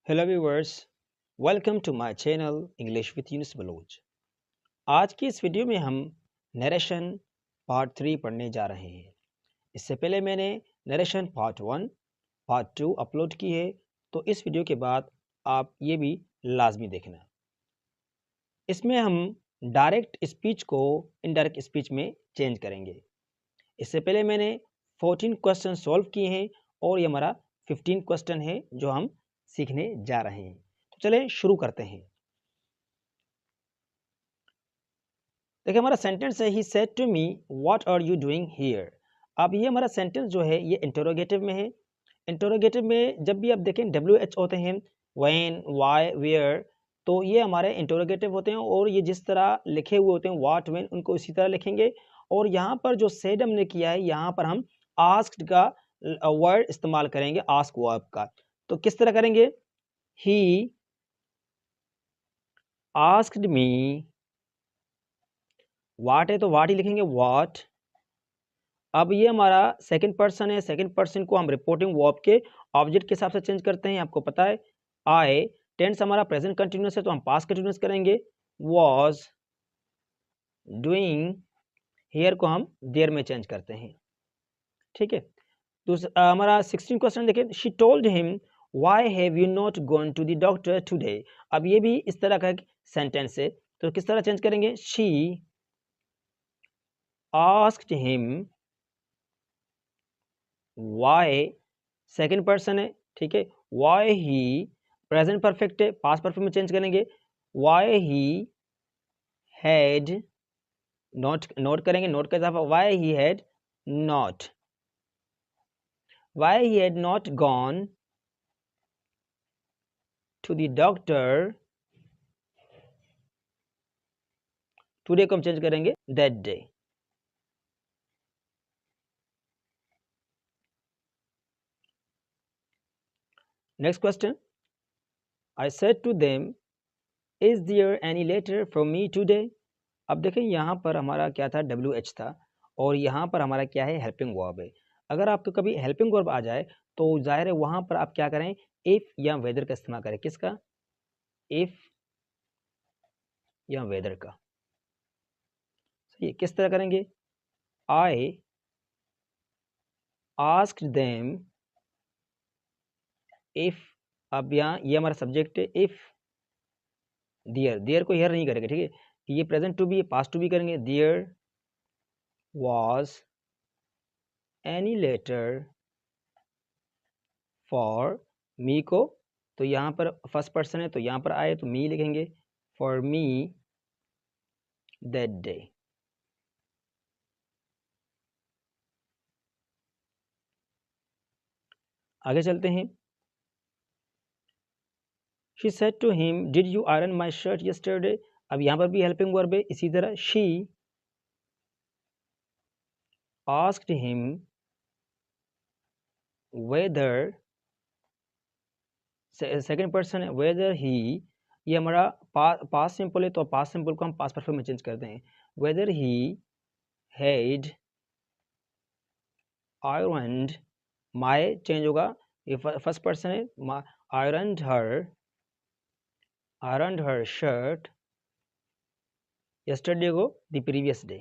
Hello viewers, welcome to my channel English with Yunus Baloch. आज की इस वीडियो में हम नरेशन पार्ट 3 पढ़ने जा रहे हैं। इससे पहले मैंने नरेशन पार्ट 1, पार्ट 2 अपलोड की है, तो इस वीडियो के बाद आप ये भी लाजमी देखना। इसमें हम डायरेक्ट स्पीच को इनडायरेक्ट स्पीच में चेंज करेंगे। इससे पहले मैंने 14 क्वेश्चन सॉल्व किए हैं और ये हमारा 15 क्वेश्चन है जो हम सीखने जा रहे हैं। तो चलें शुरू करते हैं। देखिए हमारा सेंटेंस है, he said to me what are you doing here. अब ये हमारा सेंटेंस जो है ये इंटरोगेटिव में है। इंटरोगेटिव में जब भी आप देखें WH होते हैं, व्हेन, व्हाई, वेयर, तो ये हमारे इंटरोगेटिव होते हैं और ये जिस तरह लिखे हुए होते हैं व्हाट, व्हेन, उनको इसी तरह लिखेंगे। और यहाँ पर जो सेड हमने किया है यहाँ पर हम आस्क्ड का वर्ड इस्तेमाल करेंगे, आस्क वर्ब का। तो किस तरह करेंगे? ही आस्क्ड मी, वाट है तो वाट ही लिखेंगे, वाट। अब ये हमारा सेकंड पर्सन है, सेकंड पर्सन को हम रिपोर्टिंग वर्ब के ऑब्जेक्ट के हिसाब से चेंज करते हैं, आपको पता है। आई, टेंस हमारा प्रेजेंट कंटिन्यूअस है तो हम पास्ट कंटिन्यूअस करेंगे, वाज डूइंग, हियर को हम देयर में चेंज करते हैं। ठीक है, दूसरा हमारा 16 क्वेश्चन देखिए, she told him why have you not gone to the doctor today. अब ये भी इस तरह का सेंटेंस है, तो किस तरह चेंज करेंगे? She asked him why, second person है, ठीक है, वाई ही, प्रेजेंट परफेक्ट है, पास्ट परफेक्ट में चेंज करेंगे, why he had not, note करेंगे, नोट का इजाफा, why he had not, why he had not gone to the doctor today को हम चेंज करेंगे that day. Next question, I said to them is there any letter from me today. अब देखें यहाँ पर हमारा क्या था? WH था और यहाँ पर हमारा क्या है? हेल्पिंग वर्ब है। अगर आपको कभी हेल्पिंग वर्ब आ जाए तो जाहिर है वहाँ पर आप क्या करें? इफ़ या वेदर का इस्तेमाल करें। किसका? इफ़ या वेदर का। सही है, किस तरह करेंगे? आई आस्क्ड देम इफ़, अब यहाँ ये हमारा सब्जेक्ट है, इफ़ देयर, देयर को हियर नहीं करेंगे, ठीक है। ये present to be, past to be करेंगे, there was any letter for me को, तो यहाँ पर फर्स्ट पर्सन है तो यहाँ पर आए तो मी लिखेंगे, फॉर मी दैट डे। आगे चलते हैं। She said to him did you iron my shirt yesterday. अब यहाँ पर भी हेल्पिंग वर्ब है, इसी तरह she asked him whether, second person है, वेदर ही, ये हमारा पास्ट सिंपल है तो पास्ट सिंपल को हम पास्ट परफेक्ट में चेंज करते हैं, weather he had ironed, my change होगा, ये फर्स्ट पर्सन है, आयरन्ड हर शर्ट yesterday को the previous day।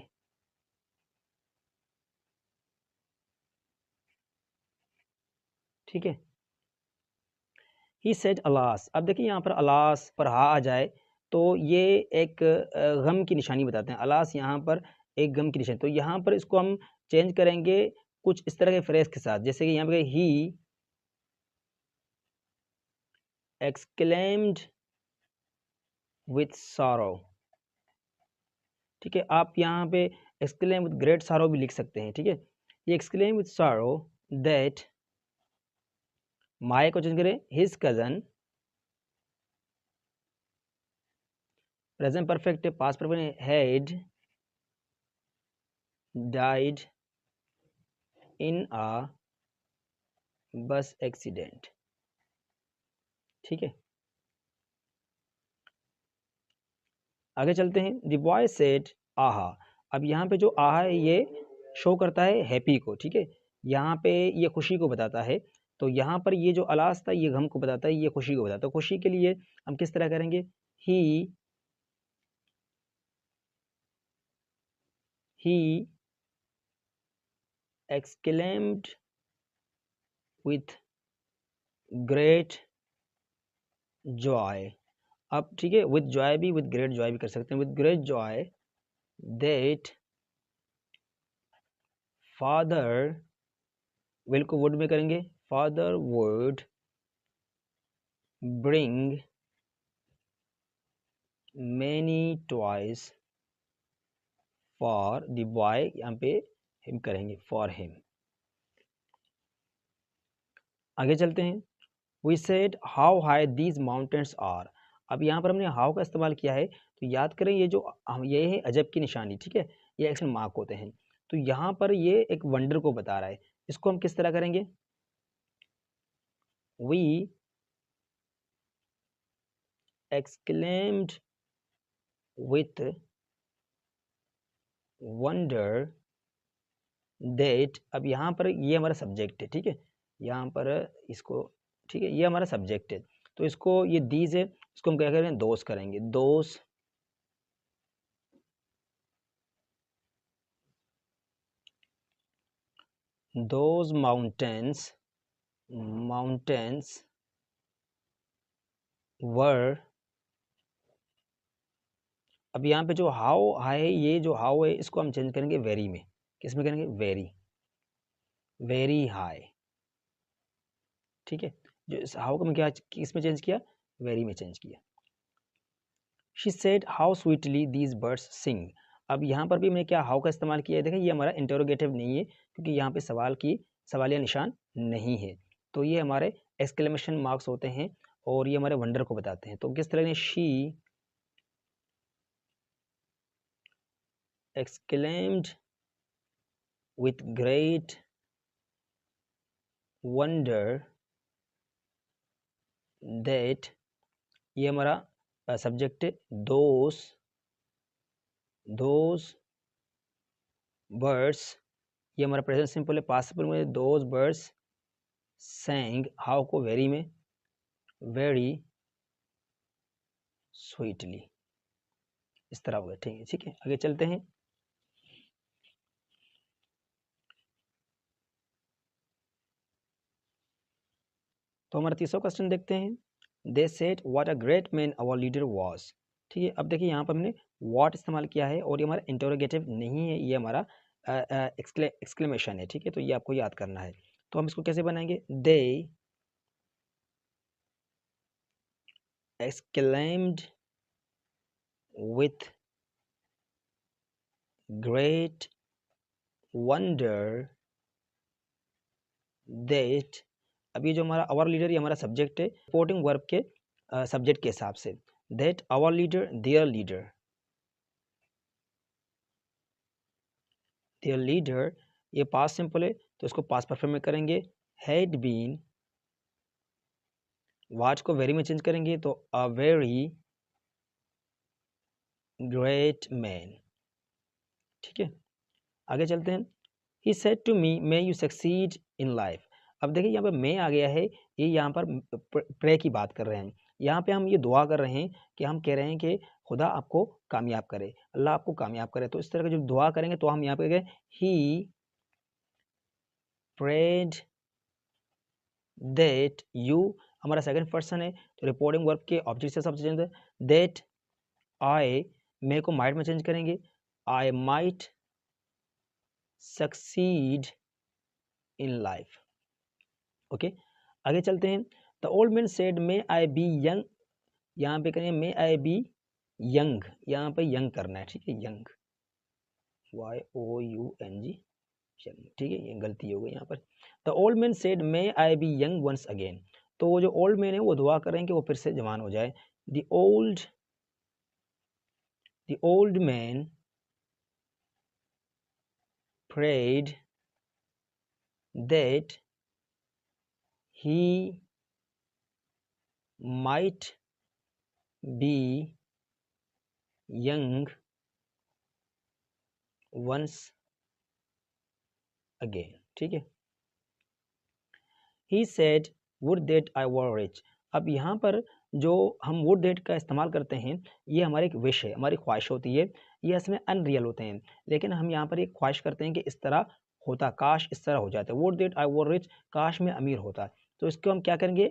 ठीक है, he said alas। अब देखिए यहाँ पर alas पर हा आ जाए तो ये एक गम की निशानी बताते हैं। alas यहाँ पर एक गम की निशानी, तो यहाँ पर इसको हम चेंज करेंगे कुछ इस तरह के फ्रेज के साथ, जैसे कि यहाँ पे he exclaimed with sorrow। ठीक है, आप यहाँ पे exclaim with great sorrow भी लिख सकते हैं। ठीक है, ये exclaim with sorrow that माई को चेंज करें his cousin, present perfect past perfect, had died in अ बस एक्सीडेंट। ठीक है, आगे चलते हैं। द बॉय सेड आहा। अब यहाँ पे जो आहा है ये शो करता है हैप्पी को। ठीक है, यहाँ पे ये खुशी को बताता है, तो यहाँ पर ये जो अलास था ये गम को बताता है, ये खुशी को बताता है। खुशी के लिए हम किस तरह करेंगे? ही exclaimed with great joy। अब ठीक है, विद जॉय भी, विद ग्रेट जॉय भी कर सकते हैं। With great joy that father, will को वुड में करेंगे, father would bring many toys for the boy, यहाँ पे हिम करेंगे, फॉर हिम। आगे चलते हैं। We said how high these mountains are. अब यहाँ पर हमने हाउ का इस्तेमाल किया है, तो याद करें ये जो ये है अजब की निशानी, ठीक है, ये एक्शन मार्क होते हैं। तो यहाँ पर ये एक वंडर को बता रहा है, इसको हम किस तरह करेंगे? We exclaimed with wonder that। अब यहाँ पर ये हमारा सब्जेक्ट है, ठीक है, यहाँ पर इसको, ठीक है, ये हमारा सब्जेक्ट है, तो इसको ये दीज है, इसको हम क्या करेंगे? दोस करेंगे, दोस दोज माउंटेन्स वर। अब यहाँ पे जो हाउ है, ये जो हाउ है इसको हम चेंज करेंगे वेरी में। किस में करेंगे? वेरी, वेरी हाई, ठीक है। जो इस हाउ को मैं क्या किस में चेंज किया? वेरी में चेंज किया। She said how sweetly these birds sing. अब यहाँ पर भी मैंने क्या हाउ का इस्तेमाल किया है? देखें ये हमारा इंटरोगेटिव नहीं है, क्योंकि यहाँ पे सवालिया निशान नहीं है, तो ये हमारे एक्सक्लेमेशन मार्क्स होते हैं और ये हमारे वंडर को बताते हैं। तो किस तरह ने? She exclaimed with great wonder that, ये हमारा सब्जेक्ट है, दोज बर्ड्स, ये हमारा प्रेजेंट सिंपल है, पास्ट सिंपल में दोज बर्ड्स sang, हाउ को वेरी में, वेरी स्वीटली, इस तरह होगा, ठीक है। आगे चलते हैं। तो हमारा तीसरा क्वेश्चन देखते हैं। They said what a great man our leader was. ठीक है, अब देखिए यहाँ पर हमने व्हाट इस्तेमाल किया है और ये हमारा इंटरोगेटिव नहीं है, ये हमारा एक्सक्लेमेशन है, ठीक है, तो ये आपको याद करना है। तो हम इसको कैसे बनाएंगे? दे exclaimed with great wonder that। अब ये जो हमारा आवर लीडर, ये हमारा सब्जेक्ट है, सपोर्टिंग वर्ब के सब्जेक्ट के हिसाब से। That our leader, there leader, ये पास्ट सिंपल है तो इसको पास्ट परफेक्ट में करेंगे। हैड बीन, वाट को वेरी में चेंज करेंगे तो अ वेरी ग्रेट मैन, ठीक है। आगे चलते हैं। He said to me may you succeed in life. अब देखिए यहाँ पे मे आ गया है, ये यहाँ पर प्रे की बात कर रहे हैं। यहाँ पे हम ये दुआ कर रहे हैं कि हम कह रहे हैं कि खुदा आपको कामयाब करे, अल्लाह आपको कामयाब करे। तो इस तरह का जब दुआ करेंगे तो हम यहाँ पे गए ही प्रेड दैट यू, हमारा सेकंड पर्सन है तो रिपोर्टिंग वर्ब के ऑब्जेक्ट से सबसे चेंज है। दैट आई, मे को माइट में चेंज करेंगे, I might succeed in life. Okay, आगे चलते हैं। The old man said may I be young, यहाँ पे करेंगे मे आई बी यंग, यहाँ पे यंग करना है, ठीक है, यंग, YOUNG, ठीक है, ये गलती हो गई यहाँ पर। The old man said may I be young ones again. तो वो जो ओल्ड मैन है वो दुआ कर रहे हैं कि वो फिर से जवान हो जाए। The old man prayed that he might be young once again, ठीक है। He said would that I were rich. अब यहाँ पर जो हम वुड दैट का इस्तेमाल करते हैं, ये हमारी एक विश है, हमारी ख्वाहिश होती है। ये इसमें अनरियल होते हैं, लेकिन हम यहाँ पर एक ख्वाहिश करते हैं कि इस तरह होता, काश इस तरह हो जाता। Would that I were rich, काश मैं अमीर होता। तो इसको हम क्या करेंगे,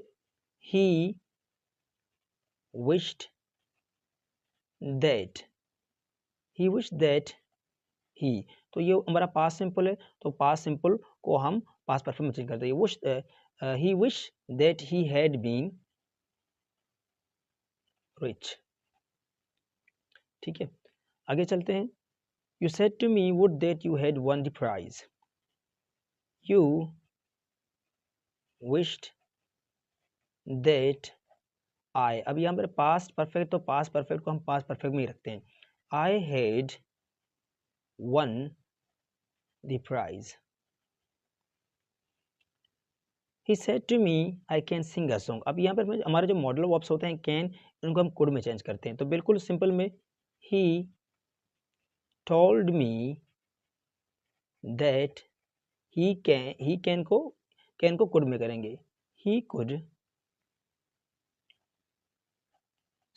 he wished that, he wished that he. तो ये हमारा पास्ट सिंपल है, तो पास्ट सिंपल को हम पास्ट परफेक्ट में चेंज करते हैं। Wish, he wish that he had been rich. ठीक है, आगे चलते हैं। You said to me would that you had won the prize. You wished that I. अब यहाँ पर पास्ट परफेक्ट, तो पास्ट परफेक्ट को हम पास्ट परफेक्ट में ही रखते हैं। I had won the prize. He said to me I can sing a song। अब यहाँ पर हमारे जो मॉडल वर्ब्स होते हैं कैन, इनको हम कुड में चेंज करते हैं। तो बिल्कुल सिंपल में he told me that he can को कुड में करेंगे, he could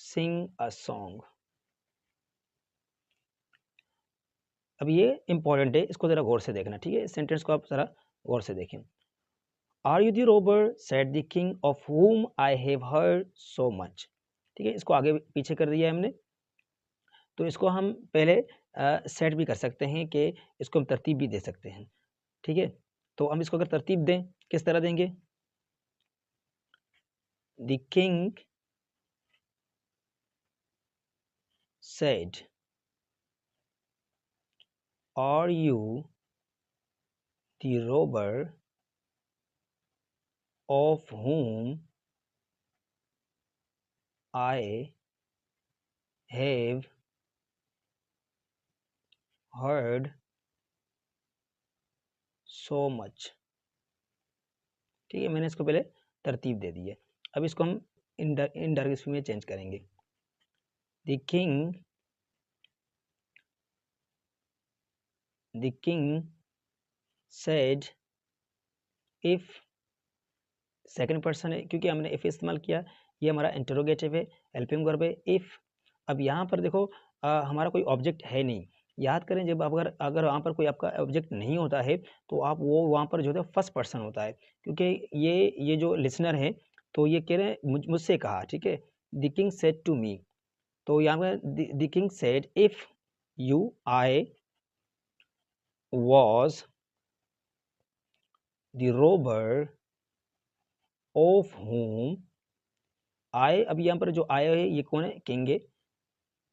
sing a song। अब ये इंपॉर्टेंट है, इसको जरा गौर से देखना। ठीक है, सेंटेंस को आप जरा गौर से देखें। Are you the robber said the king of whom I have heard so much। ठीक है, इसको आगे पीछे कर दिया है हमने। तो इसको हम पहले सेट भी कर सकते हैं कि इसको हम तरतीब भी दे सकते हैं। ठीक है, तो हम इसको अगर तरतीब दें, किस तरह देंगे, the king said are you the robber of whom I have heard so much। ठीक है, मैंने इसको पहले तरतीब दे दी है। अब इसको हम इनडायरेक्ट में चेंज करेंगे। The king said, if second person है, क्योंकि हमने इफ इस्तेमाल किया, ये हमारा इंटरोगेटिव है, हेल्पिंग वर्ब है इफ। अब यहाँ पर देखो हमारा कोई ऑब्जेक्ट है नहीं। याद करें, जब अगर अगर वहाँ पर कोई आपका ऑब्जेक्ट नहीं होता है, तो आप वो वहाँ पर जो है फर्स्ट पर्सन होता है, क्योंकि ये जो लिसनर है, तो ये कह रहे हैं मुझसे कहा। ठीक है, the king said to me, तो यहाँ पर the king said if you I was the robber of whom I. अब यहाँ पर जो आया है, ये कौन है, किंग है।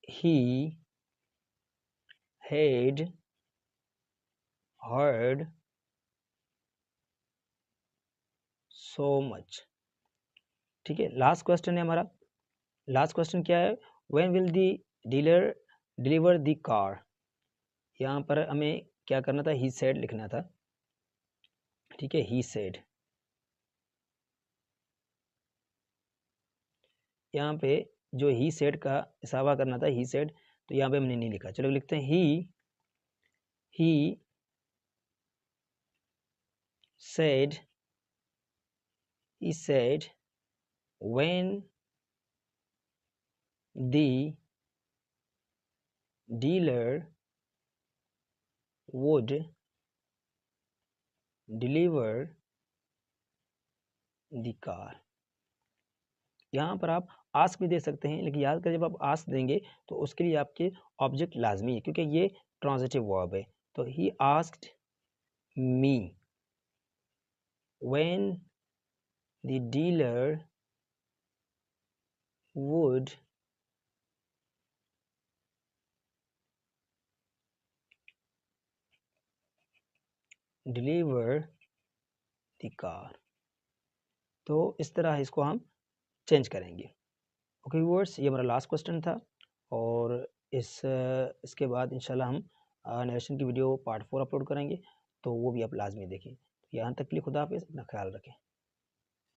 He had heard so much. ठीक है, लास्ट क्वेश्चन है हमारा। लास्ट क्वेश्चन क्या है, when will the dealer deliver the car. यहाँ पर हमें क्या करना था, ही सेड लिखना था। ठीक है, ही सेड, यहाँ पे जो ही सेड का इसावा करना था, ही सेड, तो यहाँ पे हमने नहीं लिखा। चलो लिखते हैं he said, he said when the dealer would deliver the car। यहाँ पर आप आस्क भी दे सकते हैं, लेकिन याद करें जब आप आस्क देंगे तो उसके लिए आपके ऑब्जेक्ट लाजमी है, क्योंकि ये ट्रांजिटिव वर्ब है। तो he asked me when the dealer would deliver the car. तो इस तरह इसको हम चेंज करेंगे। ओके व्यूअर्स, ये हमारा लास्ट क्वेश्चन था, और इसके बाद इंशाल्लाह हम नरेशन की वीडियो पार्ट 4 अपलोड करेंगे, तो वो भी आप लाजमी देखें। यहाँ तक के लिए खुदा हाफिज़, अपना ख्याल रखें।